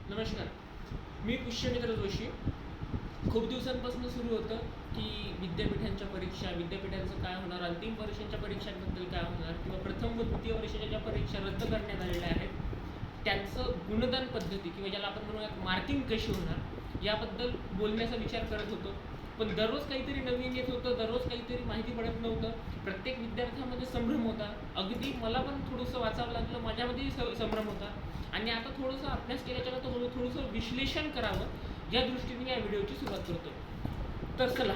नमस्कार. मी पुष्यमित्र जोशी. खूप दिवसांपासून सुरू होतं की विद्यापीठांच्या परीक्षा, विद्यापीठांचं काय होणार, अंतिम वर्षांच्या परीक्षांबद्दल काय होणार किंवा प्रथम व द्वितीय वर्षाच्या ज्या परीक्षा रद्द करण्यात आलेल्या आहेत त्यांचं गुणदान पद्धती किंवा ज्याला आपण म्हणूयात मार्किंग कशी होणार याबद्दल बोलण्याचा विचार करत होतो. पण दररोज काहीतरी नवीन येत होतं, दररोज काहीतरी माहिती पडत नव्हतं. प्रत्येक विद्यार्थ्यामध्ये संभ्रम होता. अगदी मला पण थोडंसं वाचावं लागलं, माझ्यामध्येही संभ्रम होता. आणि आता थोडंसं अभ्यास केल्याच्यानंतर थोडंसं विश्लेषण करावं या दृष्टीने या व्हिडिओची सुरुवात करतो. तर चला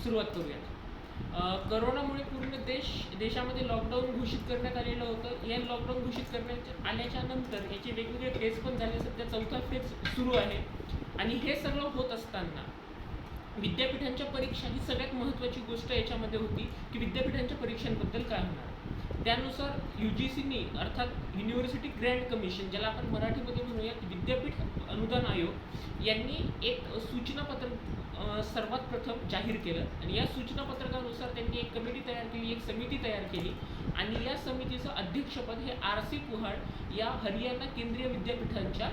सुरुवात करूयात. करोनामुळे पूर्ण देशामध्ये लॉकडाऊन घोषित करण्यात आलेलं होतं. या लॉकडाऊन घोषित करण्यात आल्याच्या नंतर याचे वेगवेगळे फेज पण झाले. सध्या चौथा फेज सुरू आहे. आणि हे सगळं होत असताना विद्यापीठांच्या परीक्षा ही सगळ्यात महत्त्वाची गोष्ट याच्यामध्ये होती की विद्यापीठांच्या परीक्षांबद्दल काय होणार. त्यानुसार UGCनी अर्थात युनिव्हर्सिटी ग्रँट कमिशन, ज्याला आपण मराठीमध्ये म्हणूया विद्यापीठ अनुदान आयोग, यांनी एक सूचनापत्रक सर्वात प्रथम जाहीर केलं. आणि या सूचनापत्रकानुसार त्यांनी एक कमिटी तयार केली, एक समिती तयार केली. आणि या समितीचं अध्यक्षपद हे RC कुहाड या हरियाणा केंद्रीय विद्यापीठांच्या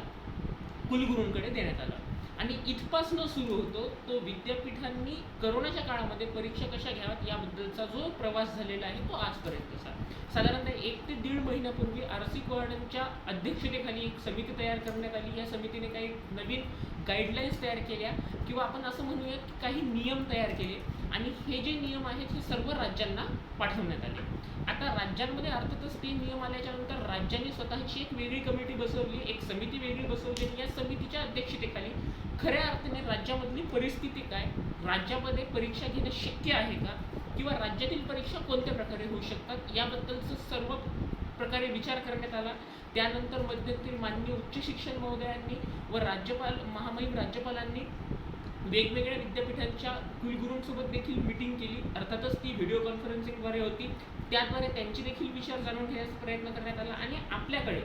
कुलगुरूंकडे देण्यात आलं. आणि इथपासनं सुरू होतो तो विद्यापीठांनी करोनाच्या काळामध्ये परीक्षा कशा घ्याव्यात याबद्दलचा जो प्रवास झालेला आहे तो आजपर्यंतचा. साधारणतः 1 ते 1.5 महिन्यापूर्वी RC कुहाडांच्या अध्यक्षतेखाली एक समिती तयार करण्यात आली. या समितीने काही नवीन गाईडलाईन्स तयार केल्या किंवा आपण असं म्हणूया की काही नियम तयार केले. आणि हे जे नियम आहेत हे सर्व राज्यांना पाठवण्यात आले. आता राज्यांमध्ये अर्थातच ते नियम आल्याच्यानंतर राज्यांनी स्वतःची एक वेगळी कमिटी बसवली, एक समिती वेगळी बसवली. आणि या समितीच्या अध्यक्षतेखाली खऱ्या अर्थाने राज्यामधली परिस्थिती काय, राज्यामध्ये परीक्षा घेणं शक्य आहे का किंवा राज्यातील परीक्षा कोणत्या प्रकारे होऊ शकतात याबद्दलचं सर्व प्रकारे विचार करण्यात आला. त्यानंतर मध्यंतरी माननीय उच्च शिक्षण महोदयांनी व महामहिम राज्यपालांनी वेगवेगळ्या विद्यापीठांच्या कुलगुरूंसोबत देखील मीटिंग केली. अर्थातच ती व्हिडिओ कॉन्फरन्सिंगद्वारे होती. त्याद्वारे त्यांचे देखील विचार जाणून घेण्याचा प्रयत्न करण्यात आला. आणि आपल्याकडे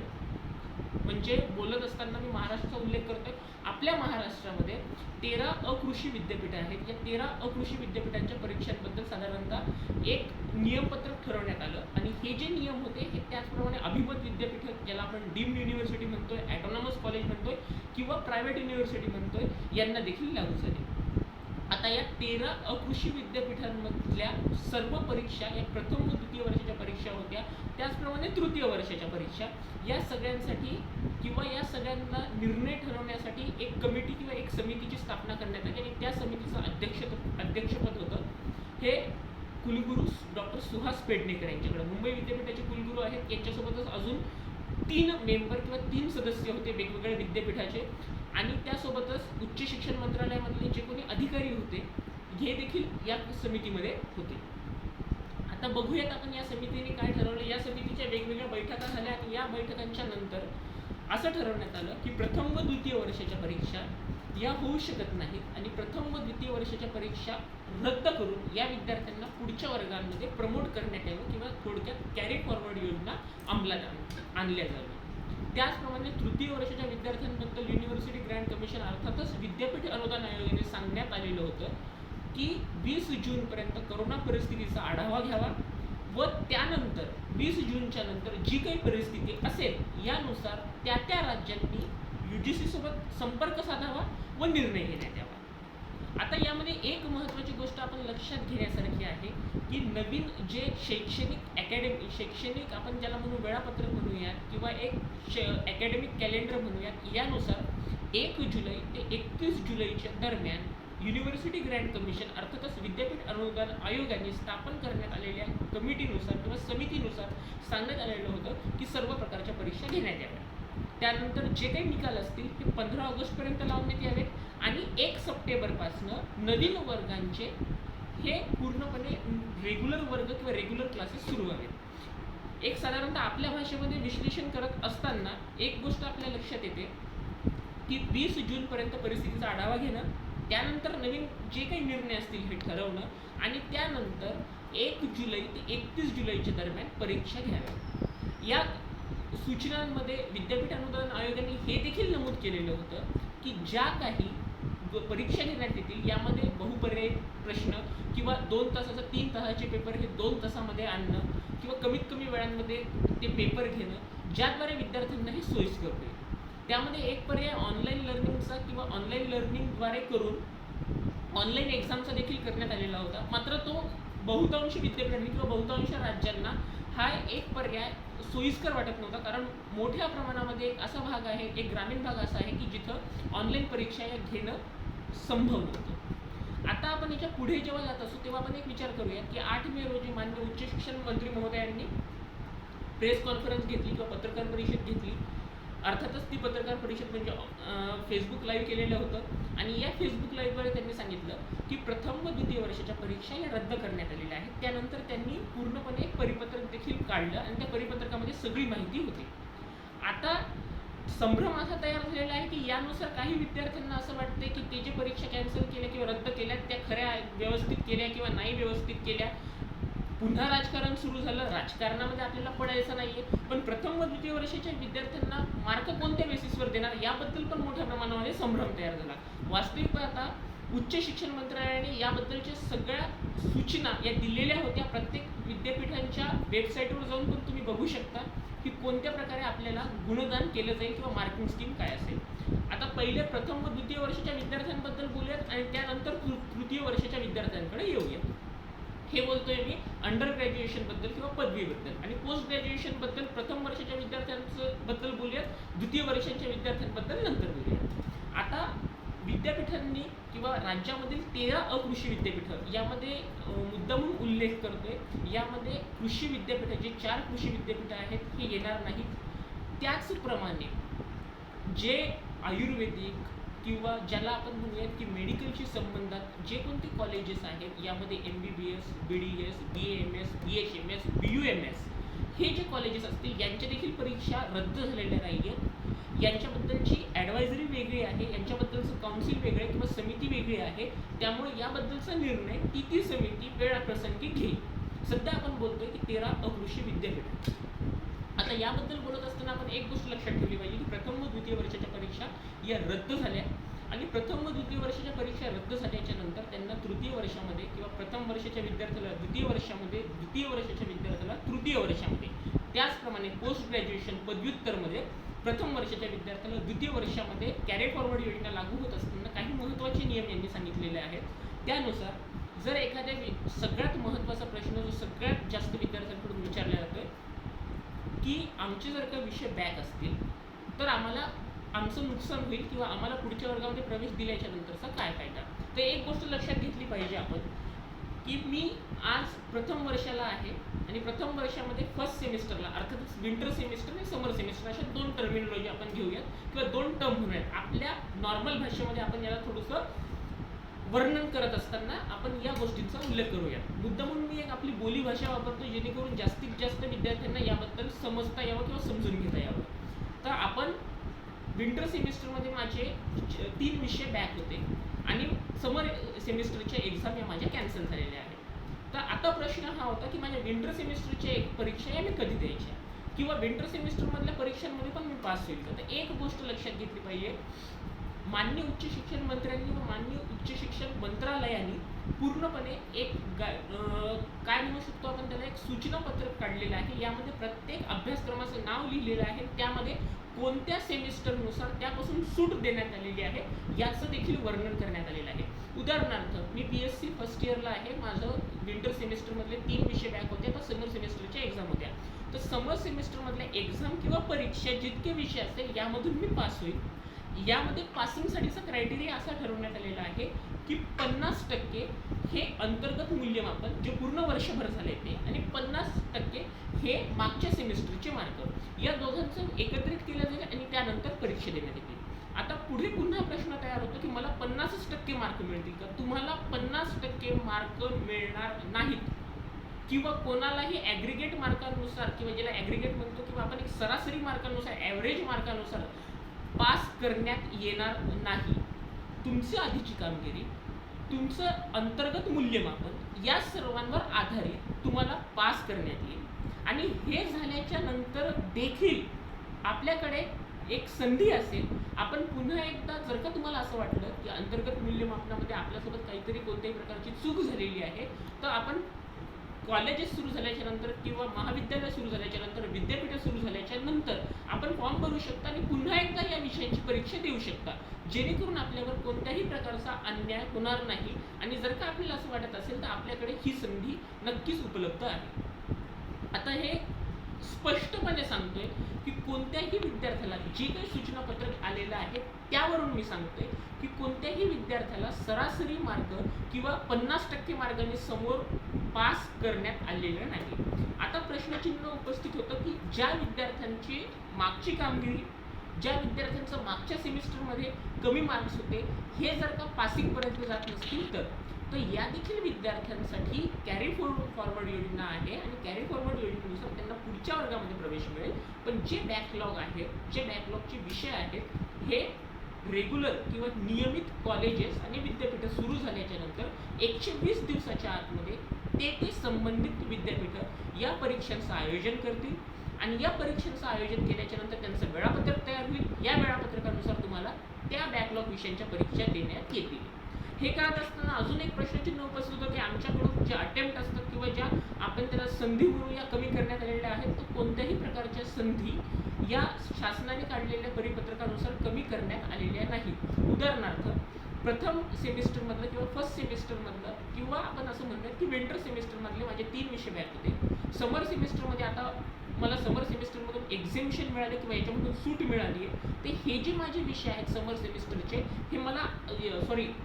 म्हणजे बोलत असताना मी महाराष्ट्राचा उल्लेख करतोय, आपल्या महाराष्ट्रामध्ये 13 अकृषी विद्यापीठं आहेत. या 13 अकृषी विद्यापीठांच्या परीक्षांबद्दल साधारणतः एक नियमपत्रक ठरवण्यात आलं. आणि हे जे नियम होते हे त्याचप्रमाणे अभिमत विद्यापीठ, ज्याला आपण डीम्ड युनिव्हर्सिटी म्हणतोय, ॲटोनॉमस कॉलेज म्हणतोय किंवा प्रायव्हेट युनिव्हर्सिटी म्हणतोय, यांना देखील लागू झाले. आता या 13 अकृषी विद्यापीठांमधल्या सर्व परीक्षा या प्रथम व द्वितीय वर्षाच्या परीक्षा होत्या. त्याचप्रमाणे तृतीय वर्षाच्या परीक्षा या सगळ्यांसाठी किंवा या सगळ्यांना निर्णय ठरवण्यासाठी एक कमिटी किंवा एक समितीची स्थापना करण्यात आली. आणि त्या समितीचं अध्यक्षपद होतं हे कुलगुरू डॉक्टर सुहास पेडणेकर यांच्याकडे. मुंबई विद्यापीठाचे कुलगुरू आहेत. यांच्यासोबतच अजून 3 मेंबर किंवा 3 सदस्य होते वेगवेगळ्या विद्यापीठाचे. आणि त्यासोबतच उच्च शिक्षण मंत्रालयामधले जे कोणी अधिकारी होते हे देखील या समितीमध्ये होते. आता बघूयात आपण या समितीने काय ठरवलं. या समितीच्या वेगवेगळ्या बैठका झाल्या आणि या बैठकांच्या नंतर असं ठरवण्यात आलं की प्रथम व द्वितीय वर्षाच्या परीक्षा या होऊ शकत नाहीत. आणि प्रथम व द्वितीय वर्षाच्या परीक्षा रद्द करून या विद्यार्थ्यांना पुढच्या वर्गांमध्ये प्रमोट करण्यात यावं किंवा थोडक्यात कॅरी फॉरवर्ड योजना अंमलात आणल्या जावी. त्याचप्रमाणे तृतीय वर्षाच्या विद्यार्थ्यांबद्दल युनिव्हर्सिटी ग्रँट कमिशन अर्थातच विद्यापीठ अनुदान आयोगाने सांगण्यात आलेलं होतं की 20 जूनपर्यंत करोना परिस्थितीचा आढावा घ्यावा व त्यानंतर 20 जूनच्या नंतर जी काही परिस्थिती असेल यानुसार त्या राज्यांनी UGC सोबत संपर्क साधावा व निर्णय घेण्यात यावा. आता यामध्ये एक महत्त्वाची गोष्ट आपण लक्षात घेण्यासारखी आहे की नवीन जे शैक्षणिक आपण ज्याला म्हणू वेळापत्रक म्हणूयात किंवा एक अकॅडमिक कॅलेंडर म्हणूयात, यानुसार 1 जुलै ते 31 जुलैच्या दरम्यान युनिव्हर्सिटी ग्रँट कमिशन अर्थातच विद्यापीठ अनुदान आयोगाने स्थापन करण्यात आलेल्या कमिटीनुसार किंवा समितीनुसार सांगण्यात आलेलं होतं की सर्व प्रकारच्या परीक्षा घेण्यात याव्या. त्यानंतर जे काही निकाल असतील ते 15 ऑगस्टपर्यंत लावण्यात यावेत. आणि 1 सप्टेंबरपासनं नवीन वर्गांचे हे पूर्णपणे रेग्युलर वर्ग किंवा रेग्युलर क्लासेस सुरू व्हावेत. एक साधारणतः आपल्या भाषेमध्ये विश्लेषण करत असताना एक गोष्ट आपल्या लक्षात येते की 20 जूनपर्यंत परिस्थितीचा आढावा घेणं, त्यानंतर नवीन जे काही निर्णय असतील हे ठरवणं आणि त्यानंतर 1 जुलै ते 31 जुलैच्या दरम्यान परीक्षा घ्याव्या. या सूचनांमध्ये विद्यापीठ अनुदान आयोगाने हे देखील नमूद केलेलं होतं की ज्या काही परीक्षा घेण्यात येतील यामध्ये बहुपर्यायी प्रश्न किंवा 2 तासाचा 3 तासाचे पेपर हे 2 तासामध्ये आणणं किंवा कमीत कमी वेळांमध्ये ते पेपर घेणं, ज्याद्वारे विद्यार्थ्यांना हे सोयीस्कर होईल. त्यामध्ये एक पर्याय ऑनलाईन लर्निंगचा किंवा ऑनलाईन लर्निंगद्वारे करून ऑनलाईन एक्झामचा देखील करण्यात आलेला होता. मात्र तो बहुतांश विद्यापीठांनी किंवा बहुतांश राज्यांना हा एक पर्याय सोयीस्कर वाटत नव्हता, कारण मोठ्या प्रमाणामध्ये एक असा भाग आहे, एक ग्रामीण भाग असा आहे की जिथं ऑनलाईन परीक्षा या घेणं संभव नव्हतं. आता आपण याच्या पुढे जेव्हा जात असतो तेव्हा आपण एक विचार करूया की 8 मे रोजी माननीय उच्च शिक्षण मंत्री महोदयांनी प्रेस कॉन्फरन्स घेतली किंवा पत्रकार परिषद घेतली. अर्थातच ती पत्रकार परिषद म्हणजे फेसबुक लाईव्ह केलेलं होतं आणि या फेसबुक लाईव्हद्वारे त्यांनी सांगितलं की प्रथम व द्वितीय वर्षाच्या परीक्षा या रद्द करण्यात आलेल्या आहेत. त्यानंतर त्यांनी पूर्णपणे एक परिपत्रक देखील काढलं आणि त्या परिपत्रकामध्ये सगळी माहिती होती. आता संभ्रम असा तयार झालेला आहे की यानुसार काही विद्यार्थ्यांना असं वाटते की ते जे परीक्षा कॅन्सल केल्या किंवा रद्द केल्या त्या खऱ्या व्यवस्थित केल्या किंवा नाही व्यवस्थित केल्या. पुन्हा राजकारण सुरू झालं. राजकारणामध्ये आपल्याला पडायचं नाहीये, पण प्रथम व द्वितीय वर्षाच्या विद्यार्थ्यांना मार्क कोणत्या बेसिसवर देणार याबद्दल पण मोठ्या प्रमाणामध्ये संभ्रम तयार झाला. वास्तविक पाहता उच्च शिक्षण मंत्रालयाने याबद्दलच्या सगळ्या सूचना या दिलेल्या होत्या. प्रत्येक विद्यापीठांच्या वेबसाईटवर जाऊन पण तुम्ही बघू शकता की कोणत्या प्रकारे आपल्याला गुणदान केलं जाईल किंवा मार्किंग स्कीम काय असेल. आता पहिले प्रथम व द्वितीय वर्षाच्या विद्यार्थ्यांबद्दल बोलूयात आणि त्यानंतर तृतीय वर्षाच्या विद्यार्थ्यांकडे येऊया. हे बोलतोय मी अंडर ग्रॅज्युएशनबद्दल किंवा पदवीबद्दल. आणि पोस्ट ग्रॅज्युएशनबद्दल प्रथम वर्षाच्या विद्यार्थ्यांबद्दल बोलूयात, द्वितीय वर्षाच्या विद्यार्थ्यांबद्दल नंतर बोलूयात. आता विद्यापीठांनी किंवा राज्यामधील 13 अकृषी विद्यापीठं यामध्ये मुद्दामून उल्लेख करतोय. यामध्ये कृषी विद्यापीठं जे 4 कृषी विद्यापीठं आहेत हे येणार नाहीत. त्याचप्रमाणे जे आयुर्वेदिक किंवा ज्याला आपण म्हणूयात की मेडिकलशी संबंधात जे कोणते कॉलेजेस आहेत यामध्ये MBBS, BDS, BAMS, BHMS, BUMS हे जे कॉलेजेस असतील यांच्या देखील परीक्षा रद्द झालेल्या नाही आहेत. यांच्याबद्दलची ॲडवायझरी वेगळी आहे, यांच्याबद्दलचं काउन्सिल वेगळं किंवा समिती वेगळी आहे. त्यामुळे याबद्दलचा निर्णय ती समिती वेळाप्रसंगी घेईल. सध्या आपण बोलतोय की 13 अकृषी विद्यापीठ. आता याबद्दल बोलत असताना आपण एक गोष्ट लक्षात ठेवली पाहिजे की प्रथम व द्वितीय वर्षाच्या परीक्षा या रद्द झाल्या आणि प्रथम व द्वितीय वर्षाच्या परीक्षा रद्द झाल्याच्या नंतर त्यांना तृतीय वर्षामध्ये किंवा प्रथम वर्षाच्या विद्यार्थ्याला द्वितीय वर्षामध्ये, द्वितीय वर्षाच्या विद्यार्थ्याला तृतीय वर्षामध्ये, त्याचप्रमाणे पोस्ट ग्रॅज्युएशन पदव्युत्तरमध्ये प्रथम वर्षाच्या विद्यार्थ्याला द्वितीय वर्षामध्ये कॅरी फॉरवर्ड योजना लागू होत असताना काही महत्त्वाचे नियम यांनी सांगितलेले आहेत. त्यानुसार जर एखाद्या सगळ्यात महत्त्वाचा प्रश्न जो सगळ्यात जास्त विद्यार्थ्यांकडून विचारला जातोय की आमचे जर का विषय बॅक असतील तर आम्हाला आमचं नुकसान होईल किंवा आम्हाला पुढच्या वर्गामध्ये प्रवेश दिल्याच्या नंतरचा काय फायदा. तर एक गोष्ट लक्षात घेतली पाहिजे आपण की मी आज प्रथम वर्षाला आहे आणि प्रथम वर्षामध्ये फर्स्ट सेमिस्टरला अर्थातच विंटर सेमिस्टर आणि समर सेमिस्टर अशा 2 टर्मिनॉलॉजी आपण घेऊयात किंवा 2 टर्म म्हणूयात. आपल्या नॉर्मल भाषेमध्ये आपण याला थोडंसं वर्णन करत असताना आपण या गोष्टींचा उल्लेख करूया. मुद्दा म्हणून मी एक आपली बोली भाषा वापरतो जेणेकरून जास्तीत जास्त विद्यार्थ्यांना याबद्दल समजता यावं किंवा समजून घेता यावं. तर आपण विंटर सेमिस्टरमध्ये माझे 3 विषय बॅक होते आणि समर सेमिस्टरच्या एक्झाम या माझ्या कॅन्सल झालेल्या आहेत. तर आता प्रश्न हा होता की माझ्या विंटर सेमिस्टरच्या परीक्षा या मी कधी द्यायच्या किंवा विंटर सेमिस्टरमधल्या परीक्षांमध्ये पण मी पास होईल का. तर एक गोष्ट लक्षात घेतली पाहिजे, माननीय उच्च शिक्षण मंत्र्यांनी व माननीय उच्च शिक्षण मंत्रालयाने पूर्णपणे एक काय म्हणू शकतो आपण त्याला एक सूचनापत्रक काढलेलं आहे. यामध्ये प्रत्येक अभ्यासक्रमाचं नाव लिहिलेलं आहे. त्यामध्ये कोणत्या सेमिस्टरनुसार त्यापासून सूट देण्यात आलेली आहे याचं देखील वर्णन करण्यात आलेलं आहे. उदाहरणार्थ मी BSc फर्स्ट इयरला आहे. माझं विंटर सेमिस्टरमधले 3 विषय बॅक होते. आता समर सेमिस्टरच्या एक्झाम होत्या. तर समर सेमिस्टरमधल्या एक्झाम किंवा परीक्षा जितके विषय असेल यामधून मी पास होईल. यामध्ये पासिंगसाठीचा क्रायटेरिया असा ठरवण्यात आलेला आहे की 50% हे अंतर्गत मूल्यमापन जे पूर्ण वर्षभर झाले ते आणि 50% हे मागच्या सेमिस्टरचे मार्क या दोघांचं एकत्रित केलं जाईल आणि त्यानंतर परीक्षा देण्यात येतील. आता पुढे पुन्हा प्रश्न तयार होतो की मला 50% मार्क मिळतील का. तुम्हाला 50% मार्क मिळणार नाहीत किंवा कोणालाही ॲग्रिगेट मार्कानुसार किंवा ज्याला ॲग्रिगेट म्हणतो किंवा आपण एक सरासरी मार्कानुसार ॲव्हरेज मार्कानुसार पास करण्यात येणार नाही. तुमची आधीची कामगिरी, तुमचं अंतर्गत मूल्यमापन या सर्वांवर आधारित तुम्हाला पास करण्यात येईल. आणि हे झाल्याच्या नंतर देखील आपल्याकडे एक संधी असेल. आपण पुन्हा एकदा जर का तुम्हाला असं वाटलं की अंतर्गत मूल्यमापनामध्ये आपल्यासोबत काहीतरी कोणत्याही प्रकारची चूक झालेली आहे तर आपण कॉलेजेस सुरू झाल्याच्या नंतर किंवा महाविद्यालय सुरू झाल्याच्या नंतर, विद्यापीठ सुरू झाल्याच्या नंतर आपण फॉर्म भरू शकता आणि पुन्हा एकदा या विषयांची परीक्षा देऊ शकता, जेणेकरून आपल्यावर कोणत्याही प्रकारचा अन्याय होणार नाही. आणि जर का आपल्याला असं वाटत असेल तर आपल्याकडे ही संधी नक्कीच उपलब्ध आहे. आता हे स्पष्टपणे सांगतोय की कोणत्याही विद्यार्थ्याला जे काही सूचनापत्रक आलेलं आहे त्यावरून मी सांगतोय की कोणत्याही विद्यार्थ्याला सरासरी मार्क किंवा 50% मार्गाने समोर पास करण्यात आलेलं नाही. आता प्रश्नचिन्ह उपस्थित होतं की ज्या विद्यार्थ्यांची मागची कामगिरी, ज्या विद्यार्थ्यांचं मागच्या सेमिस्टरमध्ये कमी मार्क्स होते, हे जर का पासिंगपर्यंत जात नसतील तर या देखील विद्यार्थ्यांसाठी कॅरी फॉरवर्ड योजना आहे आणि कॅरी फॉरवर्ड योजनेनुसार त्यांना पुढच्या वर्गामध्ये प्रवेश मिळेल. पण जे बॅकलॉग आहे, जे बॅकलॉगचे विषय आहेत, हे रेग्युलर किंवा नियमित कॉलेजेस आणि विद्यापीठ सुरू झाल्याच्या नंतर 120 दिवसाच्या आतमध्ये ते संबंधित विद्यापीठ या परीक्षांचं आयोजन करतील आणि या परीक्षांचं आयोजन केल्याच्या नंतर त्यांचं वेळापत्रक तयार होईल. या वेळापत्रकानुसार तुम्हाला त्या बॅकलॉग विषयांच्या परीक्षा देण्यात येतील. हे करत असताना अजून एक प्रश्नचिन्ह उपस्थित होतं की आमच्याकडून जे अटेम्प्ट असतात किंवा ज्या आपण त्याला संधी म्हणून या कमी करण्यात आलेल्या आहेत, तर कोणत्याही प्रकारच्या संधी या शासनाने काढलेल्या परिपत्रकानुसार कमी करण्यात आलेल्या नाहीत. उदाहरणार्थ प्रथम सेमिस्टरमधलं किंवा फर्स्ट सेमिस्टरमधलं किंवा आपण असं म्हणूयात की विंटर सेमिस्टरमधले माझे 3 विषय बॅक होते. समर सेमिस्टरमध्ये आता मला समर सेमिस्टरमधून एक्झिम्शन मिळाले किंवा याच्यामधून सूट मिळाली आहे, ते हे जे माझे विषय आहेत समर सेमिस्टरचे, हे मला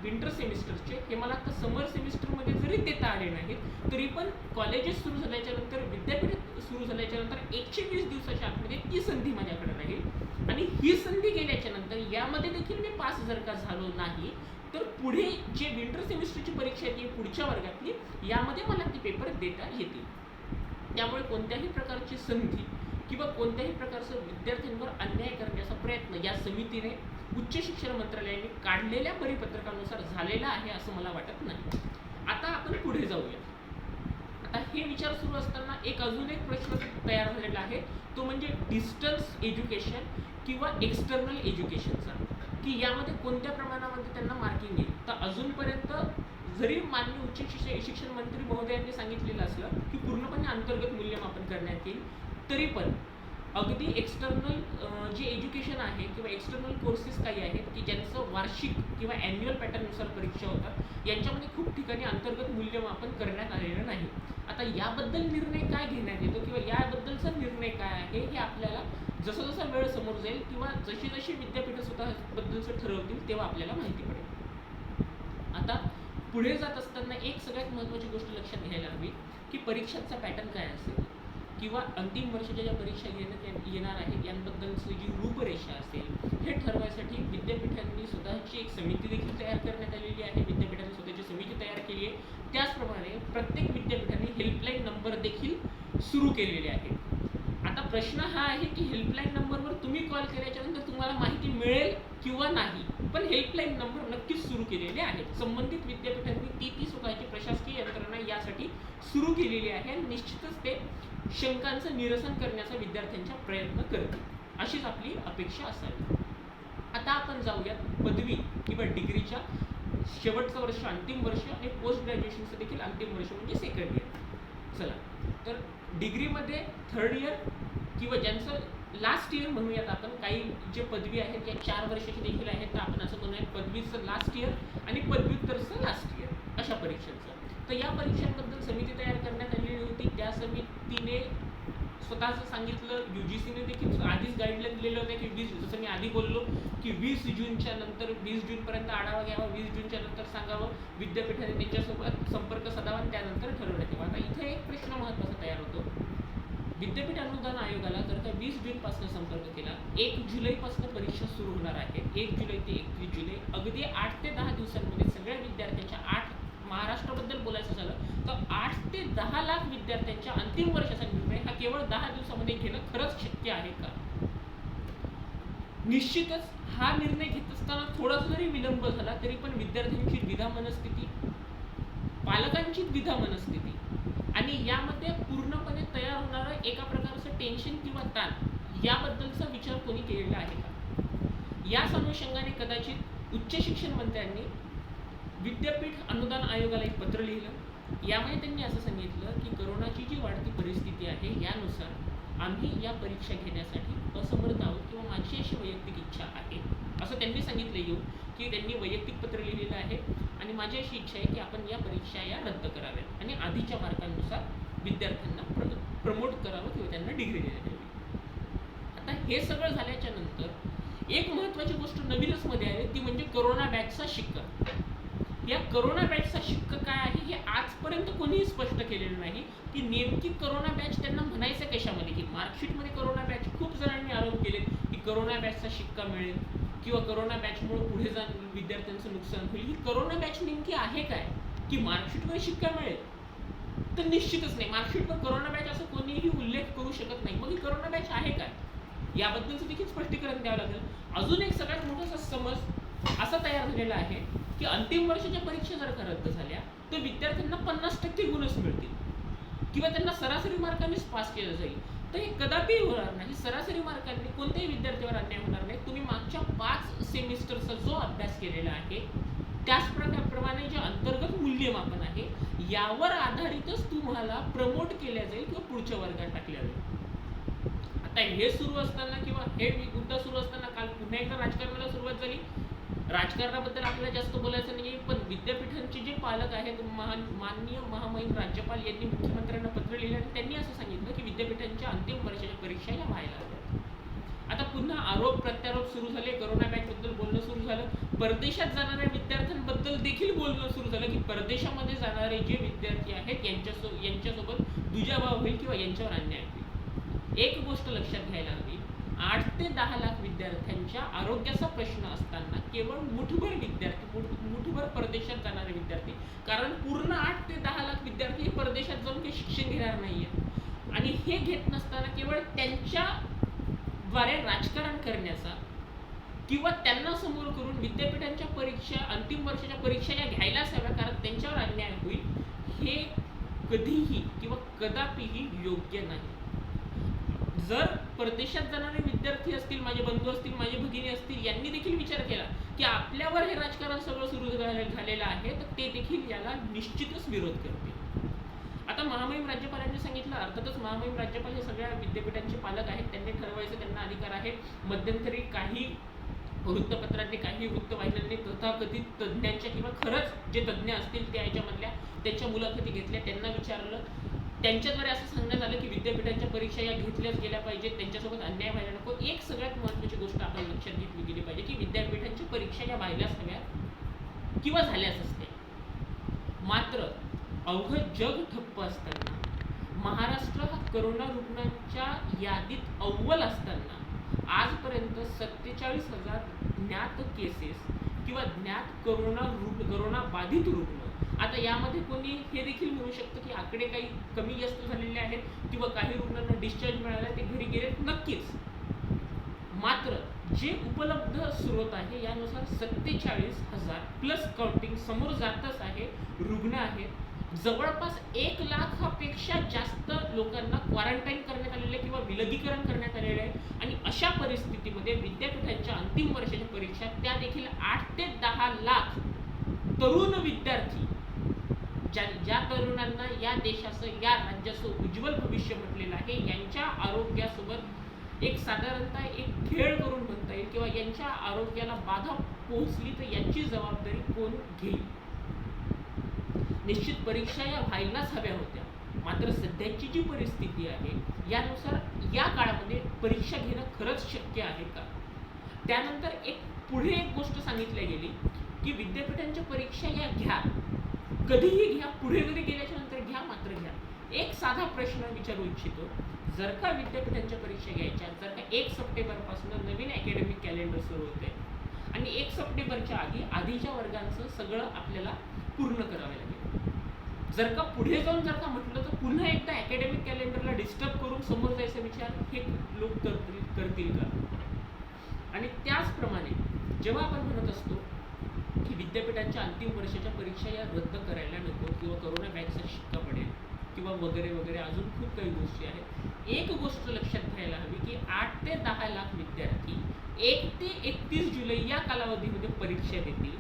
विंटर सेमिस्टरचे, हे मला आता समर सेमिस्टरमध्ये जरी देता आले नाहीत तरी पण कॉलेजेस सुरू झाल्याच्या नंतर, विद्यापीठ सुरू झाल्याच्या नंतर 120 दिवसाच्या आतमध्ये ती संधी माझ्याकडे राहील. आणि ही संधी गेल्याच्या नंतर यामध्ये देखील मी पास जर का झालो नाही तर पुढे जे विंटर सेमिस्टरची परीक्षा येते पुढच्या वर्गातली, यामध्ये मला ते पेपर देता येतील. त्यामुळे कोणत्याही प्रकारची संधी किंवा कोणत्याही प्रकारचं विद्यार्थ्यांवर अन्याय करण्याचा प्रयत्न या समितीने, उच्च शिक्षण मंत्रालयाने काढलेल्या परिपत्रकानुसार झालेला आहे असं मला वाटत नाही. आता आपण पुढे जाऊया. आता हे विचार सुरू असताना अजून एक प्रश्न तयार झालेला आहे, तो म्हणजे डिस्टन्स एज्युकेशन किंवा एक्सटर्नल एज्युकेशनचा, की यामध्ये कोणत्या प्रमाणामध्ये त्यांना मार्किंग येईल. तर अजूनपर्यंत जरी माननीय उच्च शिक्षण मंत्री महोदयांनी सांगितलेलं असलं की पूर्णपणे अंतर्गत मूल्यमापन करण्यात येईल, तरी पण अगदी एक्सटर्नल जे एज्युकेशन आहे किंवा एक्सटर्नल कोर्सेस काही आहेत की ज्यांचं वार्षिक किंवा ॲन्युअल पॅटर्ननुसार परीक्षा होतात, यांच्यामध्ये खूप ठिकाणी अंतर्गत मूल्यमापन करण्यात आलेलं नाही. आता याबद्दल निर्णय काय घेण्यात येतो किंवा याबद्दलचा निर्णय काय आहे हे आपल्याला जसा जसा वेळ समोर जाईल किंवा जशी जशी विद्यापीठं स्वतःबद्दलचं ठरवतील तेव्हा आपल्याला माहिती पडेल. आता पुढे जात असताना एक सगळ्यात महत्त्वाची गोष्ट लक्षात घ्यायला हवी की परीक्षांचा पॅटर्न काय असेल किंवा अंतिम वर्षाच्या ज्या परीक्षा घेण्यात येणार आहेत यांबद्दलची जी रूपरेषा असेल, हे ठरवायसाठी विद्यापीठांनी स्वतःची एक समिती देखील तयार करण्यात आलेली आहे. विद्यापीठांनी स्वतःची समिती तयार केली आहे. त्याचप्रमाणे प्रत्येक विद्यापीठाने हेल्पलाईन नंबर देखील सुरू केलेले आहेत. आता प्रश्न हा आहे की हेल्पलाईन नंबरवर तुम्ही कॉल केल्याच्या नंतर तुम्हाला माहिती मिळेल किंवा नाही, पण हेल्पलाईन नंबर नक्कीच सुरू केलेले आहेत. संबंधित विद्यापीठांनी ती स्वतःची प्रशासकीय यंत्रणा यासाठी सुरू केलेली आहे आणि निश्चितच ते शंकांचं निरसन करण्याचा विद्यार्थ्यांचा प्रयत्न करतील, अशीच आपली अपेक्षा असावी. आता आपण जाऊयात पदवी किंवा डिग्रीच्या शेवटचं वर्ष, अंतिम वर्ष आणि पोस्ट ग्रॅज्युएशनचं देखील अंतिम वर्ष म्हणजे सेकंड इयर. चला तर डिग्रीमध्ये थर्ड इयर किंवा ज्यांचं लास्ट इयर म्हणूयात आपण, काही जे पदवी आहेत या 4 वर्षाची देखील आहेत, तर आपण असं म्हणूयात पदवीचं लास्ट इयर आणि पदव्युत्तरचं लास्ट इयर अशा परीक्षांचं. तर या परीक्षांबद्दल समिती तयार करण्यात आलेली होती. त्या समितीने स्वतःचं सांगितलं, UGCने देखील आधीच गाईडलाईन दिलेलं होतं की जसं मी आधी बोललो की 20 जूनच्या नंतर 20 जूनपर्यंत आढावा घ्यावा, 20 जूनच्या नंतर सांगावं, विद्यापीठाने त्यांच्यासोबत संपर्क साधावा आणि त्यानंतर ठरवण्यात यावं. आता इथे एक प्रश्न महत्त्वाचा तयार होतो. विद्यापीठ अनुदान आयोगाला जर का 20 जूनपासून संपर्क केला, 1 जुलैपासून परीक्षा सुरू होणार आहे, 1 जुलै ते 31 जुलै, अगदी 8 ते 10 दिवसांमध्ये सगळ्या विद्यार्थ्यांच्या महाराष्ट्राबद्दल बोलायचं झालं तर 8 ते 10 लाख विद्यार्थ्यांच्या अंतिम वर्षाचा निर्णय हा केवळ 10 दिवसामध्ये घेणं खरंच शक्य आहे का? निश्चितच हा निर्णय घेत असताना थोडासा जरी विलंब झाला तरी पण विद्यार्थ्यांची द्विधा मनस्थिती, पालकांची द्विधा मनस्थिती आणि यामध्ये पूर्णपणे तयार होणारं एका प्रकारचं टेन्शन किंवा ताण, याबद्दलचा विचार कोणी केलेला आहे का? याच अनुषंगाने कदाचित उच्च शिक्षण मंत्र्यांनी विद्यापीठ अनुदान आयोगाला एक पत्र लिहिलं यामुळे त्यांनी असं सांगितलं की करोनाची जी वाढती परिस्थिती आहे यानुसार आम्ही या परीक्षा घेण्यासाठी असमर्थ आहोत किंवा माझी अशी वैयक्तिक इच्छा आहे असं त्यांनी सांगितलं येऊन, की त्यांनी वैयक्तिक पत्र लिहिलेलं आहे आणि माझी अशी इच्छा आहे की आपण या परीक्षा या रद्द कराव्यात आणि आधीच्या मार्कांनुसार विद्यार्थ्यांना प्रमोट करावं किंवा त्यांना डिग्री देण्यात यावी. आता हे सगळं झाल्याच्या नंतर एक महत्त्वाची गोष्ट नवीनच मध्ये आहे ती म्हणजे करोना बॅचचा शिक्का. या करोना बॅचचा शिक्का काय आहे हे आजपर्यंत कोणीही स्पष्ट केलेलं नाही की नेमकी करोना बॅच त्यांना म्हणायचं कशामध्ये, की मार्कशीटमध्ये करोना बॅच खूप जणांनी आरोप केले की करोना बॅचचा शिक्का मिळेल किंवा करोना बॅचमुळे पुढे जाऊन विद्यार्थ्यांचं नुकसान होईल. ही करोना बॅच नेमकी आहे काय, की मार्कशीटवर शिक्का मिळेल? तर निश्चितच नाही. मार्कशीटवर करोना बॅच असं कोणीही उल्लेख करू शकत नाही. मग ही करोना बॅच आहे काय याबद्दलचं देखील स्पष्टीकरण द्यावं लागेल. अजून एक सगळ्यात मोठा समज असा तयार झालेला आहे की अंतिम वर्षाच्या परीक्षा जर का रद्द झाल्या तर विद्यार्थ्यांना 50% गुणच मिळतील किंवा त्यांना सरासरी मार्कांनीच पास केलं जाईल. तर हे कदापि होणार नाही. सरासरी मार्कांनी कोणत्याही विद्यार्थ्यावर अन्याय होणार नाही. तुम्ही मागच्या 5 सेमिस्टरचा जो अभ्यास केलेला आहे त्याच प्रमाणे जे अंतर्गत मूल्यमापन आहे यावर आधारितच तुम्हाला प्रमोट केल्या जाईल किंवा पुढच्या वर्गात टाकल्या जाईल. आता हे सुरू असताना किंवा हे मुद्दा सुरू असताना काल पुन्हा एकदा राजकारणाला सुरुवात झाली. राजकारणाबद्दल आपल्याला जास्त बोलायचं नाही, पण विद्यापीठांचे जे पालक आहेत माननीय महामहिम राज्यपाल यांनी मुख्यमंत्र्यांना पत्र लिहिलं आणि त्यांनी असं सांगितलं की विद्यापीठांच्या अंतिम वर्षाच्या परीक्षा या व्हायला हव्यात. आता पुन्हा आरोप प्रत्यारोप सुरू झाले. करोना बॅचबद्दल बोलणं सुरू झालं. परदेशात जाणाऱ्या विद्यार्थ्यांबद्दल देखील बोलणं सुरू झालं की परदेशामध्ये जाणारे जे विद्यार्थी आहेत यांच्यासोबत दुजाभाव होईल किंवा यांच्यावर अन्याय होईल. एक गोष्ट लक्षात घ्यायला हवी, 8 ते 10 लाख विद्यार्थ्यांच्या आरोग्याचा प्रश्न असताना केवळ मुठभर परदेशात जाणारे विद्यार्थी, कारण पूर्ण 8 ते 10 लाख विद्यार्थी हे परदेशात जाऊन काही शिक्षण घेणार नाहीये आणि हे घेत नसताना केवळ त्यांच्याद्वारे राजकारण करण्याचा किंवा त्यांना समोर करून विद्यापीठांच्या परीक्षा अंतिम वर्षाच्या परीक्षा या घ्यायलाच हव्या कारण त्यांच्यावर अन्याय होईल, हे कधीही किंवा कदापिही योग्य नाही. जर परदेशात जाणारे विद्यार्थी असतील, माझे बंधू असतील, माझे भगिनी असतील, यांनी देखील विचार केला की आपल्यावर हे राजकारण सगळं सुरू झालेलं आहे तर ते देखील याला निश्चितच विरोध करतील. आता महामहिम राज्यपालांनी सांगितलं, अर्थातच महामहिम राज्यपाल हे सगळ्या विद्यापीठांचे पालक आहेत, त्यांनी ठरवायचं, त्यांना अधिकार आहे. मध्यंतरी काही वृत्तपत्रांनी काही वृत्तवाहिन्यांनी तथाकथित तज्ज्ञांच्या किंवा खरंच जे तज्ज्ञ असतील त्या याच्यामधल्या त्यांच्या मुलाखती घेतल्या, त्यांना विचारलं, त्यांच्याद्वारे असं सांगण्यात आलं की विद्यापीठांच्या परीक्षा या घेतल्याच गेल्या पाहिजेत, त्यांच्यासोबत अन्याय व्हायला नको. एक सगळ्यात महत्त्वाची गोष्ट आपण लक्षात घेतली गेली पाहिजे की विद्यापीठांच्या परीक्षा या व्हायलाच हव्या किंवा झाल्याच असते. मात्र अवघं जग ठप्प असताना, महाराष्ट्र हा करोना रुग्णांच्या यादीत अव्वल असताना आजपर्यंत 47,000 ज्ञात केसेस किंवा ज्ञात करोना बाधित रुग्ण. आता यामध्ये कोणी हे देखील म्हणू शकतं की आकडे काही कमी जास्त झालेले आहेत किंवा काही रुग्णांना डिस्चार्ज मिळाला ते घरी गेले, नक्कीच. मात्र जे उपलब्ध स्रोत आहे यानुसार 47,000 प्लस काउंटिंग समोर जातच आहे, रुग्ण आहेत. जवळपास 1 लाखापेक्षा जास्त लोकांना क्वारंटाईन करण्यात आलेले किंवा विलगीकरण करण्यात आलेले आहे आणि अशा परिस्थितीमध्ये विद्यापीठांच्या अंतिम वर्षाच्या परीक्षा त्या देखील 8 ते 10 लाख तरुण विद्यार्थी, ज्या तरुणांना या देशाचं या राज्याचं उज्ज्वल भविष्य म्हटलेलं आहे, यांच्या आरोग्यासोबत एक साधारणतः एक खेळ करून म्हणता येईल किंवा यांच्या आरोग्याला बाधा पोहोचली तर याची जबाबदारी कोण घेईल. निश्चित परीक्षा या व्हायलाच हव्या होत्या. मात्र सध्याची जी परिस्थिती आहे यानुसार या काळामध्ये परीक्षा घेणं खरंच शक्य आहे का. त्यानंतर पुढे एक गोष्ट सांगितली गेली की विद्यापीठांच्या परीक्षा या घ्या, कधीही घ्या, पुढे जरी गेल्याच्या नंतर घ्या, मात्र घ्या. एक साधा प्रश्न विचारू इच्छितो, जर का विद्यापीठांच्या परीक्षा घ्यायच्या, जर का 1 सप्टेंबरपासून नवीन अकॅडमिक कॅलेंडर सुरू होते आणि 1 सप्टेंबरच्या आधीच्या वर्गांचं सगळं आपल्याला पूर्ण करावं लागेल. जर का पुढे जाऊन जर का म्हटलं तर पुन्हा एकदा अकॅडमिक कॅलेंडरला डिस्टर्ब करून समोर जायचा विचार हे लोक करतील का. आणि त्याचप्रमाणे जेव्हा आपण म्हणत असतो की विद्यापीठांच्या अंतिम वर्षाच्या परीक्षा या रद्द करायला नको किंवा करोना बॅचचा शिक्का पडेल किंवा वगैरे वगैरे अजून खूप काही गोष्टी आहेत, एक गोष्ट लक्षात घ्यायला हवी की 8 ते 10 लाख विद्यार्थी 1 ते 31 जुलै या कालावधीमध्ये परीक्षा देतील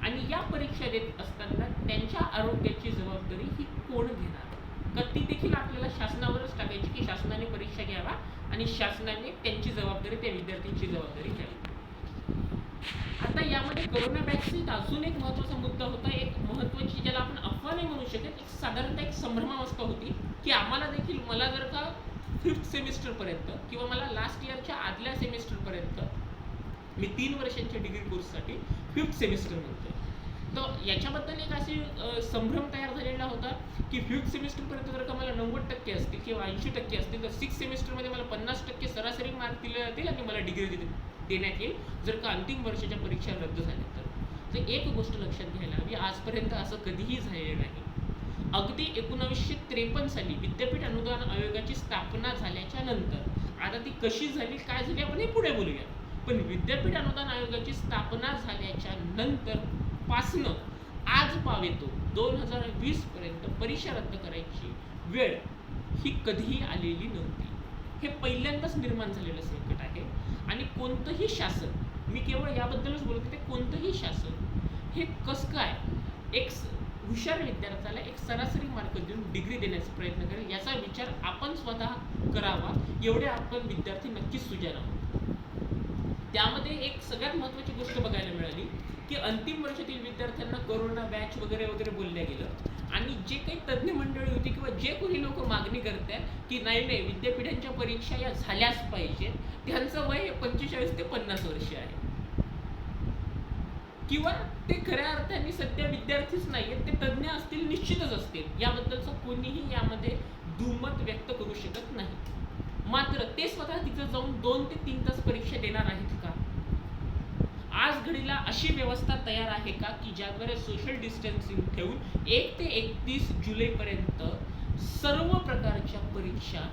आणि या परीक्षा देत असताना त्यांच्या आरोग्याची जबाबदारी ही कोण घेणार, का ती देखील आपल्याला शासनावरच टाकायची की शासनाने परीक्षा घ्यावा आणि शासनाने त्यांची जबाबदारी, त्या विद्यार्थ्यांची जबाबदारी घ्यावी. आता यामध्ये कोरोना बॅचचा अजून एक महत्त्वाचा मुद्दा होता, एक महत्त्वाची ज्याला आपण अफवा नाही म्हणू शकत, एक साधारणतः एक संभ्रमावस्था होती की आम्हाला देखील, मला जर का 5th सेमिस्टरपर्यंत किंवा मला लास्ट इयरच्या आदल्या सेमिस्टरपर्यंत, मी 3 वर्षांच्या डिग्री कोर्ससाठी 5th सेमिस्टर म्हणतोय, तर याच्याबद्दल एक अशी संभ्रम तयार झालेला होता की 5th सेमिस्टरपर्यंत जर का मला 90% असतील किंवा 80% असतील तर 6th सेमिस्टरमध्ये मला 50% सरासरी मार्क दिले जातील आणि मला डिग्री देण्यात येईल जर का अंतिम वर्षाच्या परीक्षा रद्द झाल्या तर एक गोष्ट लक्षात घ्यायला हवी, आजपर्यंत असं कधीही झालेलं नाही. अगदी 1953 साली विद्यापीठ अनुदान आयोगाची स्थापना झाल्याच्या नंतर, आता ती कशी झाली, काय झाली, आपण हे पुढे बोलूया, पण विद्यापीठ अनुदान आयोगाची स्थापना झाल्याच्या नंतर पासनं आज पावेतो 2020 पर्यंत परीक्षा रद्द करायची वेळ ही कधीही आलेली नव्हती. हे पहिल्यांदाच निर्माण झालेलं संकट आहे आणि कोणतंही शासन, मी केवळ याबद्दलच बोलतो, ते कोणतंही शासन हे कसं काय एक हुशार विद्यार्थ्याला एक सरासरी मार्क देऊन डिग्री देण्याचा प्रयत्न करेल, याचा विचार आपण स्वतः करावा, एवढे आपण विद्यार्थी नक्कीच सुजाण आहोत. त्यामध्ये एक सगळ्यात महत्त्वाची गोष्ट बघायला मिळाली की अंतिम वर्षातील विद्यार्थ्यांना कोरोना बॅच वगैरे वगैरे बोलल्या गेलं आणि जे काही तज्ज्ञ मंडळी होती किंवा जे कोणी लोक मागणी करतात की नाही विद्यापीठांच्या परीक्षा या झाल्याच पाहिजेत, त्यांचं वय 45 ते 50 वर्ष आहे किंवा ते खऱ्या अर्थाने सध्या विद्यार्थीच नाहीयेत, ते तज्ज्ञ असतील, निश्चितच असतील, याबद्दलचं कोणीही यामध्ये दुमत व्यक्त करू शकत नाही. मात्र ते स्वतः तिथं जाऊन 2 ते 3 तास परीक्षा देणार आहेत का? आज घडीला अशी व्यवस्था तयार आहे का की ज्याद्वारे सोशल डिस्टन्सिंग ठेवून 1 ते 31 जुलैपर्यंत सर्व प्रकारच्या परीक्षा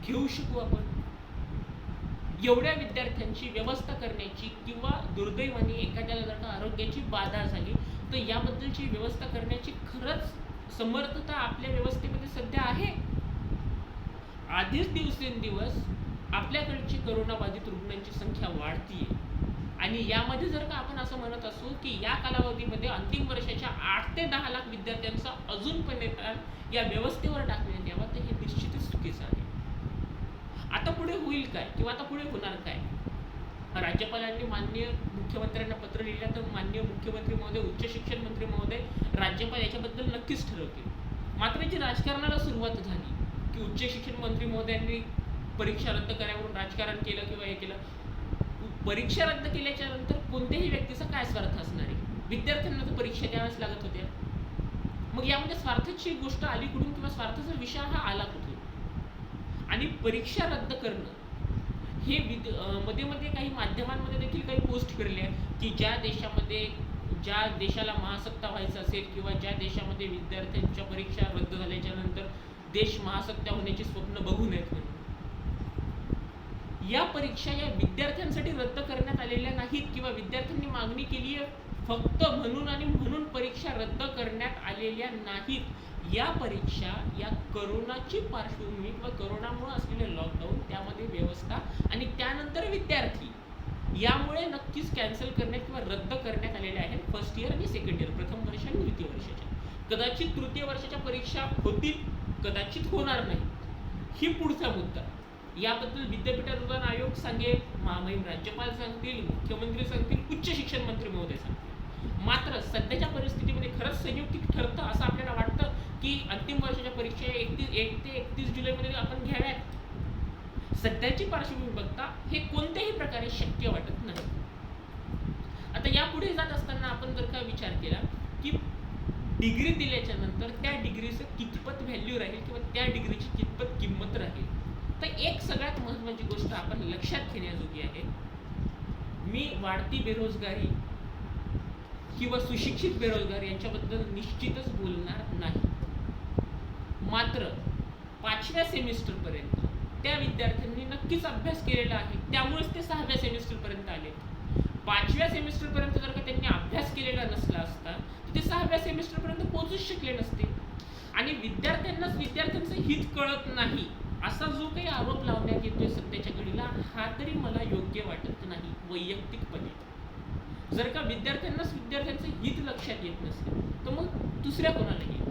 घेऊ शकू आपण? एवढ्या विद्यार्थ्यांची व्यवस्था करण्याची किंवा दुर्दैवाने एखाद्याला जर का आरोग्याची बाधा झाली तर याबद्दलची व्यवस्था करण्याची खरंच समर्थता आपल्या व्यवस्थेमध्ये सध्या आहे? आधीच दिवसेंदिवस आपल्याकडची कोरोनाबाधित रुग्णांची संख्या वाढतीये आणि यामध्ये जर का आपण असं म्हणत असू की या कालावधीमध्ये अंतिम वर्षाच्या 8 ते 10 लाख विद्यार्थ्यांचा अजून पण या व्यवस्थेवर टाकण्यात यावा, तर हे निश्चितच चुकीचं आहे. आता पुढे होईल काय किंवा आता पुढे होणार काय? राज्यपालांनी माननीय मुख्यमंत्र्यांना पत्र लिहिलं तर माननीय मुख्यमंत्री महोदय, उच्च शिक्षण मंत्री महोदय, राज्यपाल याच्याबद्दल नक्कीच ठरवतील. मात्र जी राजकारणाला सुरुवात झाली की उच्च शिक्षण मंत्री महोदयांनी परीक्षा रद्द करावरून राजकारण केलं किंवा हे केलं, परीक्षा रद्द केल्याच्या नंतर कोणत्याही व्यक्तीचा काय स्वार्थ असणार आहे? विद्यार्थ्यांना तर परीक्षा द्याव्याच लागत होत्या. मग यामध्ये स्वार्थाची गोष्ट आली कुठून किंवा स्वार्थाचा विषय हा आला कुठून? आणि परीक्षा रद्द करणं हे मध्ये मध्ये काही माध्यमांमध्ये देखील काही पोस्ट केलेले आहे की ज्या देशामध्ये, ज्या देशाला महासत्ता व्हायचं असेल किंवा ज्या देशामध्ये विद्यार्थ्यांच्या परीक्षा रद्द झाल्याच्या नंतर देश महासत्ता होण्याची स्वप्न बघू नयेत म्हणून, या परीक्षा या विद्यार्थ्यांसाठी रद्द करण्यात आलेल्या नाहीत किंवा विद्यार्थ्यांनी मागणी केली आहे फक्त म्हणून आणि म्हणून परीक्षा रद्द करण्यात आलेल्या नाहीत. या परीक्षा या कोरोनाची पार्श्वभूमी किंवा कोरोनामुळे असलेले लॉकडाऊन, त्यामध्ये व्यवस्था आणि त्यानंतर विद्यार्थी, यामुळे नक्कीच कॅन्सल करण्यात किंवा रद्द करण्यात आलेल्या आहेत फर्स्ट इयर आणि सेकंड इयर, प्रथम वर्ष आणि द्वितीय वर्षाच्या. कदाचित तृतीय वर्षाच्या परीक्षा होतील, कदाचित होणार नाही, ही पुढचा मुद्दा. याबद्दल विद्यापीठ अनुदान आयोग सांगेल, महामहिम राज्यपाल सांगतील, मुख्यमंत्री सांगतील, उच्च शिक्षण मंत्री महोदय सांगतील. मात्र सध्याच्या परिस्थितीमध्ये खरंच संयुक्तिक ठरतं असं आपल्याला वाटतं की अंतिम वर्षाच्या परीक्षा 1 ते 31 जुलैमध्ये आपण घ्याव्यात? सध्याची पार्श्वभूमी बघता हे कोणत्याही प्रकारे शक्य वाटत नाही. आता यापुढे जात असताना आपण जर का विचार केला की डिग्री दिल्याच्या नंतर त्या डिग्रीचं कितपत व्हॅल्यू राहील किंवा त्या डिग्रीची कितपत किंमत राहील, तर एक सगळ्यात महत्त्वाची गोष्ट आपण लक्षात घेण्याजोगी आहे, मी वाढती बेरोजगारी किंवा सुशिक्षित बेरोजगार यांच्याबद्दल निश्चितच बोलणार नाही. मात्र 5व्या सेमिस्टरपर्यंत त्या विद्यार्थ्यांनी नक्कीच अभ्यास केलेला आहे, त्यामुळेच ते 6व्या सेमिस्टरपर्यंत आले. 5व्या सेमिस्टरपर्यंत जर का त्यांनी अभ्यास केलेला नसला असता तर ते 6व्या सेमिस्टरपर्यंत पोहोचूच शकले नसते. आणि विद्यार्थ्यांनाच विद्यार्थ्यांचं हित कळत नाही असा जो काही आरोप लावण्यात येतोय सध्याच्या घडीला, हा तरी मला योग्य वाटत नाही वैयक्तिकपणे. जर का विद्यार्थ्यांनाच विद्यार्थ्यांचं हित लक्षात येत नसेल तर मग दुसऱ्या कोणाला येईल?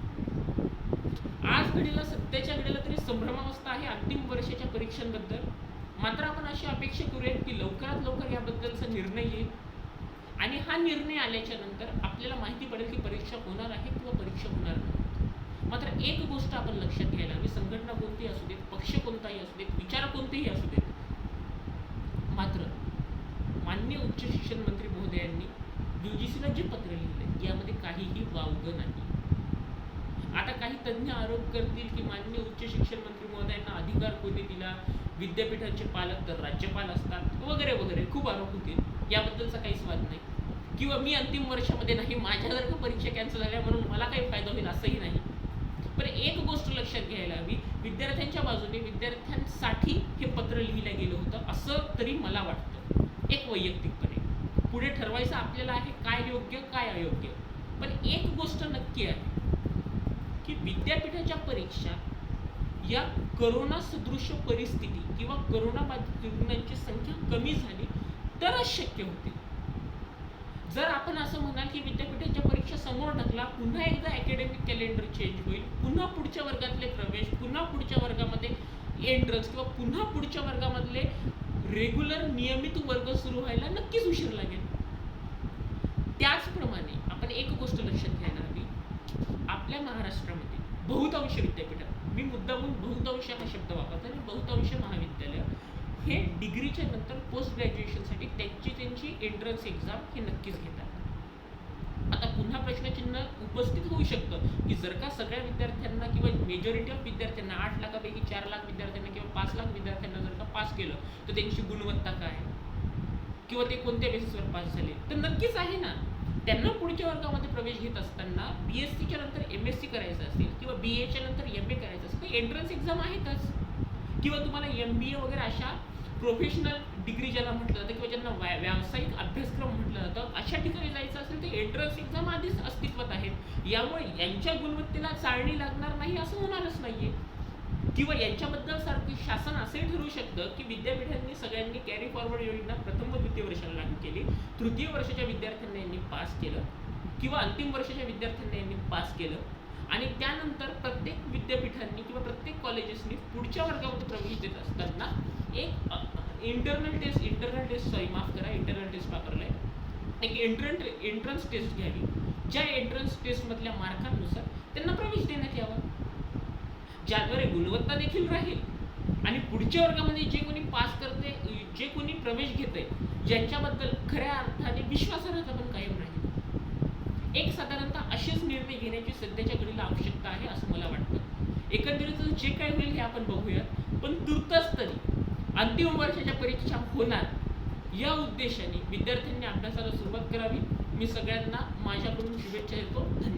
आज घडीला सध्याच्या घडीला तरी संभ्रमावस्था आहे अंतिम वर्षाच्या परीक्षांबद्दल. मात्र आपण अशी अपेक्षा करूया की लवकरात लवकर याबद्दलचा निर्णय येईल आणि हा निर्णय आल्याच्या नंतर आपल्याला माहिती पडेल की परीक्षा होणार आहे किंवा परीक्षा होणार नाही. मात्र एक गोष्ट आपण लक्षात घ्यायला हवी, संघटना कोणतीही असू देत, पक्ष कोणताही असू देत, विचार कोणतेही असू देत, मात्र माननीय उच्च शिक्षण मंत्री महोदयांनी UGCला जे पत्र लिहिलंय यामध्ये काहीही वावगं नाही. आता काही तज्ज्ञ आरोप करतील की माननीय उच्च शिक्षण मंत्री महोदयांना अधिकार कोणी दिला, विद्यापीठांचे पालक तर राज्यपाल असतात वगैरे वगैरे खूप आरोप होतील. याबद्दलचा काहीच वाद नाही. किंवा मी अंतिम वर्षामध्ये नाही, माझ्या जर का परीक्षा कॅन्सल झाल्या म्हणून मला काही फायदा होईल असंही नाही. पण एक गोष्ट लक्षात घ्यायला हवी, विद्यार्थ्यांच्या बाजूने विद्यार्थ्यांसाठी हे पत्र लिहिलं गेलं होतं असं तरी मला वाटतं, एक वैयक्तिकपणे. पुढे ठरवायचं आपल्याला आहे काय योग्य काय अयोग्य. पण एक गोष्ट नक्की आहे की विद्यापीठाच्या परीक्षा या करोना सदृश परिस्थिती किंवा करोना बाधित रुग्णांची संख्या कमी झाली तरच शक्य होते. जर आपण असं म्हणाल की विद्यापीठाच्या परीक्षा समोर ढकला, पुन्हा एकदा अकॅडमिक कॅलेंडर चेंज होईल, पुन्हा पुढच्या वर्गातले प्रवेश, पुन्हा पुढच्या वर्गामध्ये एंट्रन्स किंवा पुन्हा पुढच्या वर्गामधले रेग्युलर नियमित वर्ग सुरू व्हायला नक्कीच उशीर लागेल. त्याचप्रमाणे आपण एक गोष्ट लक्षात घ्यायला हवी, आपल्या महाराष्ट्रामध्ये बहुतांश विद्यापीठात, मी मुद्दामून बहुतांश हा शब्द वापरतो, आणि बहुतांश महाविद्यालय हे डिग्रीच्या नंतर पोस्ट ग्रॅज्युएशनसाठी त्यांची एंट्रन्स एक्झाम हे नक्कीच घेतात. आता पुन्हा प्रश्नचिन्ह उपस्थित होऊ शकतं की जर का सगळ्या विद्यार्थ्यांना किंवा मेजॉरिटी ऑफ विद्यार्थ्यांना 8 लाखापैकी 4 लाख विद्यार्थ्यांना किंवा 5 लाख विद्यार्थ्यांना जर का पास केलं तर त्यांची गुणवत्ता काय किंवा ते कोणत्या बेसिसवर पास झाले, तर नक्कीच आहे ना. त्यांना पुढच्या वर्गामध्ये प्रवेश घेत असताना BSCच्या नंतर MSc करायचं असेल किंवा BAच्या नंतर MA करायचं असेल तर एंट्रन्स एक्झाम आहेतच. किंवा तुम्हाला MBA वगैरे अशा प्रोफेशनल डिग्री ज्याला म्हटलं जातं किंवा ज्यांना व्यावसायिक अभ्यासक्रम म्हटलं जातं अशा ठिकाणी जायचं असेल तर एंट्रन्स एक्झाम आधीच अस्तित्वात आहेत. यामुळे यांच्या गुणवत्तेला चाळणी लागणार नाही असं होणारच नाहीये. किंवा यांच्याबद्दल सारखं शासन असे ठरवू शकतं की विद्यापीठांनी सगळ्यांनी कॅरी फॉरवर्ड योजना प्रथम व द्वितीय वर्षाला लागू केली, तृतीय वर्षाच्या विद्यार्थ्यांना यांनी पास केलं किंवा अंतिम वर्षाच्या विद्यार्थ्यांना यांनी पास केलं, आणि त्यानंतर प्रत्येक विद्यापीठांनी किंवा प्रत्येक कॉलेजेसनी पुढच्या वर्गामध्ये प्रवेश देत असताना एक इंटरनल टेस्ट वापरलाय, एक एंट्रन्स टेस्ट घ्यावी, ज्या एंट्रन्स टेस्टमधल्या मार्कांनुसार त्यांना प्रवेश देण्यात यावा, ज्याद्वारे गुणवत्ता देखील राहील आणि पुढच्या वर्गामध्ये जे कोणी पास करते, जे कोणी प्रवेश घेते, ज्यांच्याबद्दल खऱ्या अर्थाने विश्वासार्हता पण कायम राहील. एक साधारणतः असेच निर्णय घेण्याची सध्याच्या घडीला आवश्यकता आहे असं मला वाटतं. एकंदरीत जे काय होईल हे आपण बघूया, पण तुर्तास तरी अंतिम वर्षाच्या परीक्षा होणार या उद्देशाने विद्यार्थ्यांनी अभ्यासाला सुरुवात करावी. मी सगळ्यांना माझ्याकडून शुभेच्छा देतो. धन्यवाद.